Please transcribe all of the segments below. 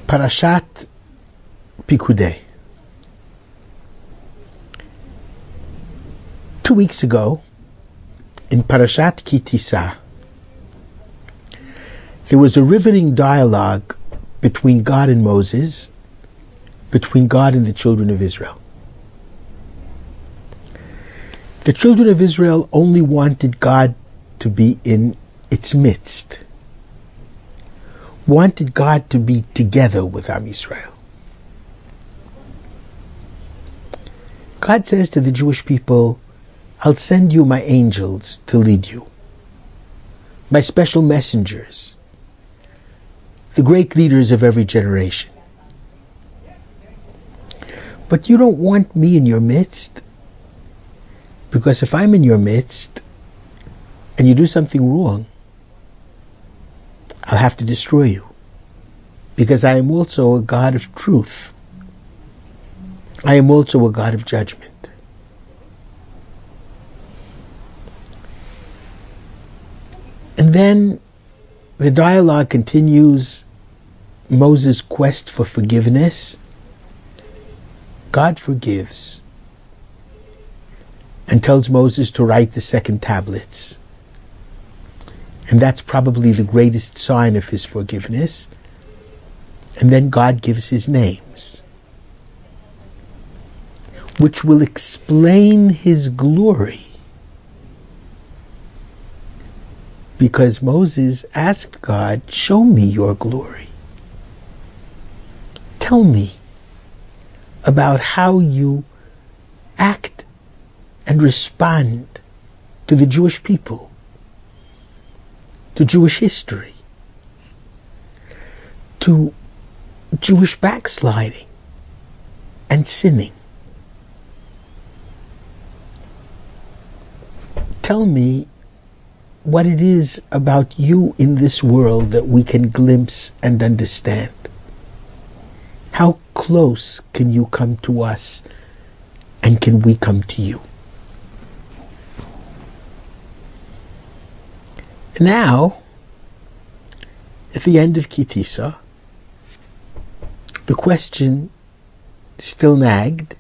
Parashat Perkudei. 2 weeks ago, in Parashat Ki Tisa, there was a riveting dialogue between God and Moses, between God and the children of Israel. The children of Israel only wanted God to be in its midst, wanted God to be together with Am Yisrael. God says to the Jewish people, I'll send you my angels to lead you, my special messengers, the great leaders of every generation. But you don't want me in your midst, because if I'm in your midst and you do something wrong, I'll have to destroy you, because I am also a God of truth. I am also a God of judgment. And then the dialogue continues. Moses' quest for forgiveness. God forgives and tells Moses to write the second tablets. And that's probably the greatest sign of his forgiveness. And then God gives his names, which will explain his glory. Because Moses asked God, show me your glory. Tell me about how you act and respond to the Jewish people, to Jewish history, to Jewish backsliding and sinning. Tell me what it is about you in this world that we can glimpse and understand. How close can you come to us, and can we come to you? Now, at the end of Ki Tisa, the question still nagged,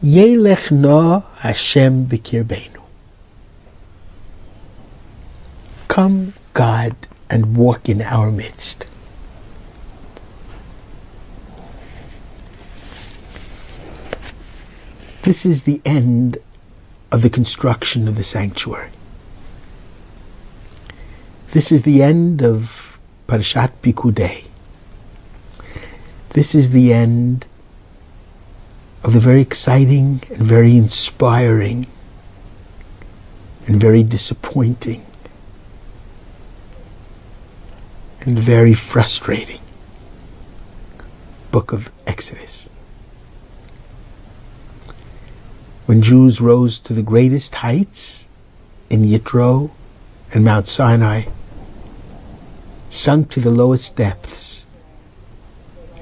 Yelech no Hashem b'kirbeinu. Come, God, and walk in our midst. This is the end of the construction of the sanctuary. This is the end of Parashat Perkudei. This is the end of the very exciting and very inspiring and very disappointing and very frustrating book of Exodus. When Jews rose to the greatest heights in Yitro and Mount Sinai, sunk to the lowest depths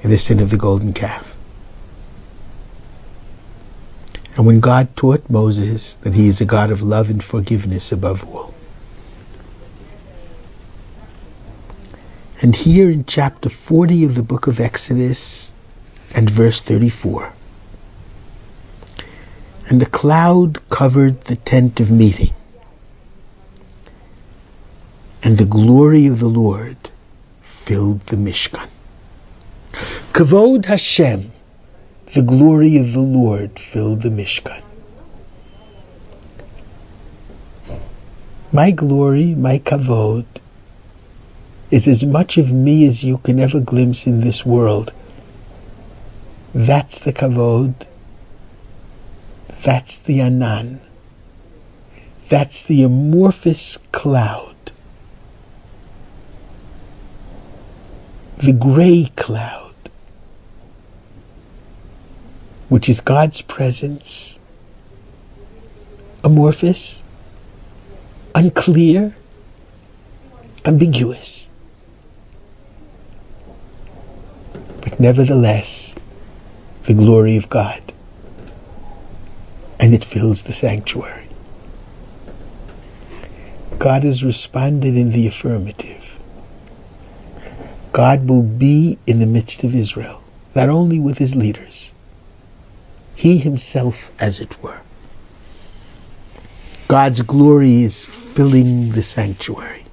in the sin of the golden calf. And when God taught Moses that he is a God of love and forgiveness above all. And here in chapter 40 of the book of Exodus and verse 34, and the cloud covered the tent of meeting, and the glory of the Lord filled the Mishkan. Kavod Hashem, the glory of the Lord filled the Mishkan. My glory, my kavod, is as much of me as you can ever glimpse in this world. That's the kavod. That's the anan. That's the amorphous cloud. The gray cloud, which is God's presence, amorphous, unclear, ambiguous, but nevertheless the glory of God, and it fills the sanctuary. God has responded in the affirmative. God will be in the midst of Israel, not only with his leaders, he himself, as it were. God's glory is filling the sanctuary.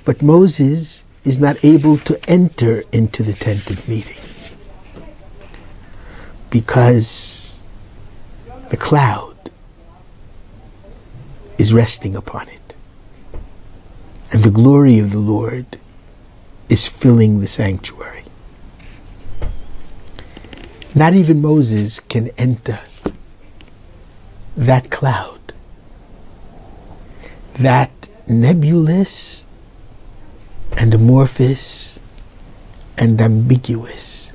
But Moses is not able to enter into the tent of meeting because the cloud is resting upon it. And the glory of the Lord is filling the sanctuary. Not even Moses can enter that cloud, that nebulous and amorphous and ambiguous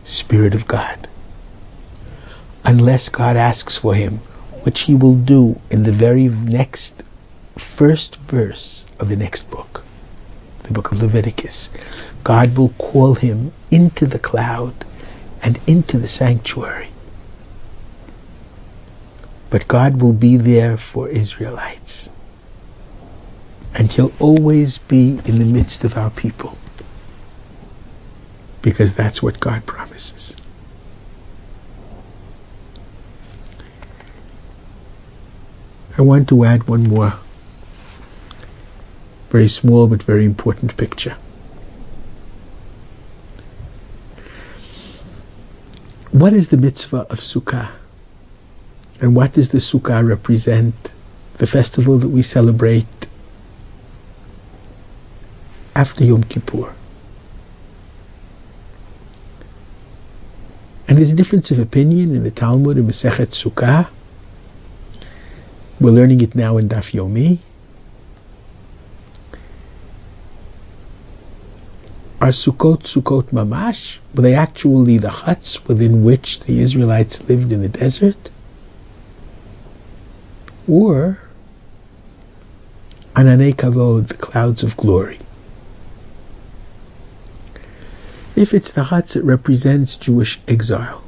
Spirit of God, unless God asks for him, which he will do in the very next first verse of the next book, the book of Leviticus. God will call him into the cloud and into the sanctuary. But God will be there for Israelites. And he'll always be in the midst of our people. Because that's what God promises. I want to add one more very small but very important picture. What is the mitzvah of Sukkah? And what does the Sukkah represent? The festival that we celebrate after Yom Kippur. And there's a difference of opinion in the Talmud in Masechet Sukkah. We're learning it now in Daf Yomi. Are Sukkot Mamash? Were they actually the huts within which the Israelites lived in the desert? Or Ananei Kavod, the clouds of glory? If it's the huts, it represents Jewish exile.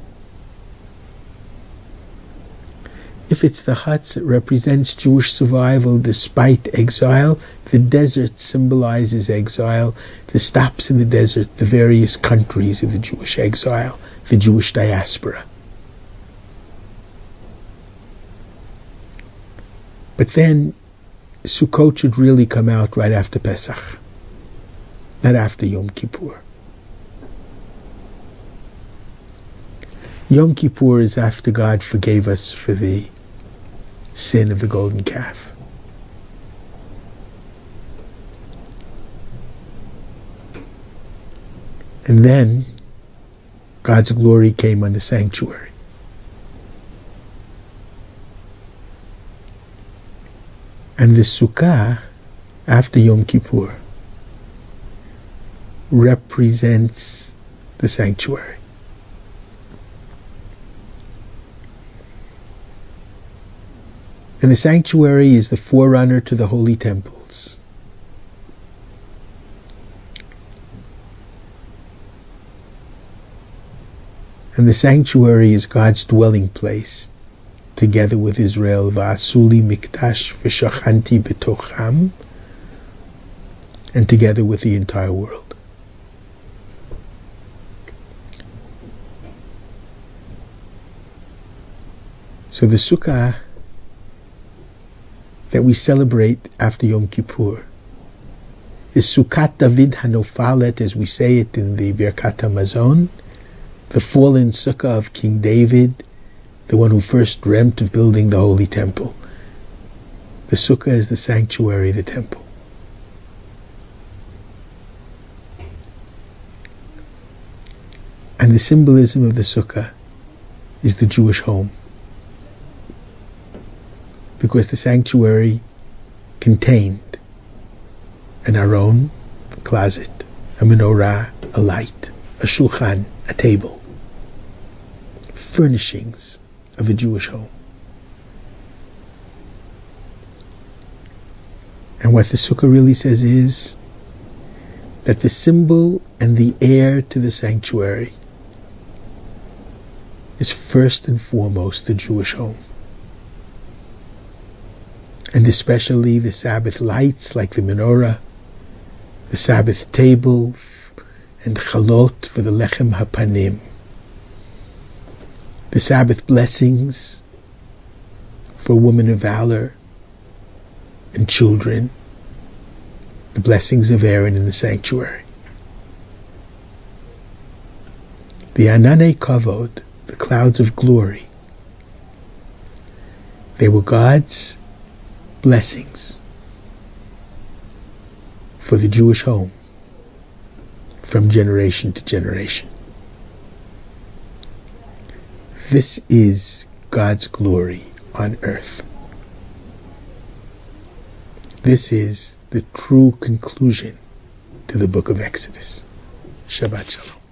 If it's the huts, it represents Jewish survival despite exile. The desert symbolizes exile. The stops in the desert, the various countries of the Jewish exile, the Jewish diaspora. But then Sukkot should really come out right after Pesach, not after Yom Kippur. Yom Kippur is after God forgave us for the sin of the golden calf. And then God's glory came on the sanctuary. And the Sukkah, after Yom Kippur, represents the sanctuary. And the sanctuary is the forerunner to the holy temples. And the sanctuary is God's dwelling place, together with Israel. Va'asuli mikdash v'shachanti betocham, and together with the entire world. So the Sukkah that we celebrate after Yom Kippur is Sukkat David Hanofalet, as we say it in the Birkat HaMazon, the fallen Sukkah of King David, the one who first dreamt of building the Holy Temple. The Sukkah is the sanctuary, the temple. And the symbolism of the Sukkah is the Jewish home. Because the sanctuary contained an aron, a closet, a menorah, a light, a shulchan, a table, furnishings of a Jewish home. And what the Sukkah really says is that the symbol and the heir to the sanctuary is first and foremost the Jewish home. And especially the Sabbath lights like the menorah, the Sabbath table, and chalot for the lechem hapanim. The Sabbath blessings for women of valor and children, the blessings of Aaron in the sanctuary. The Ananei Kavod, the clouds of glory, they were God's blessings for the Jewish home from generation to generation. This is God's glory on earth. This is the true conclusion to the book of Exodus. Shabbat Shalom.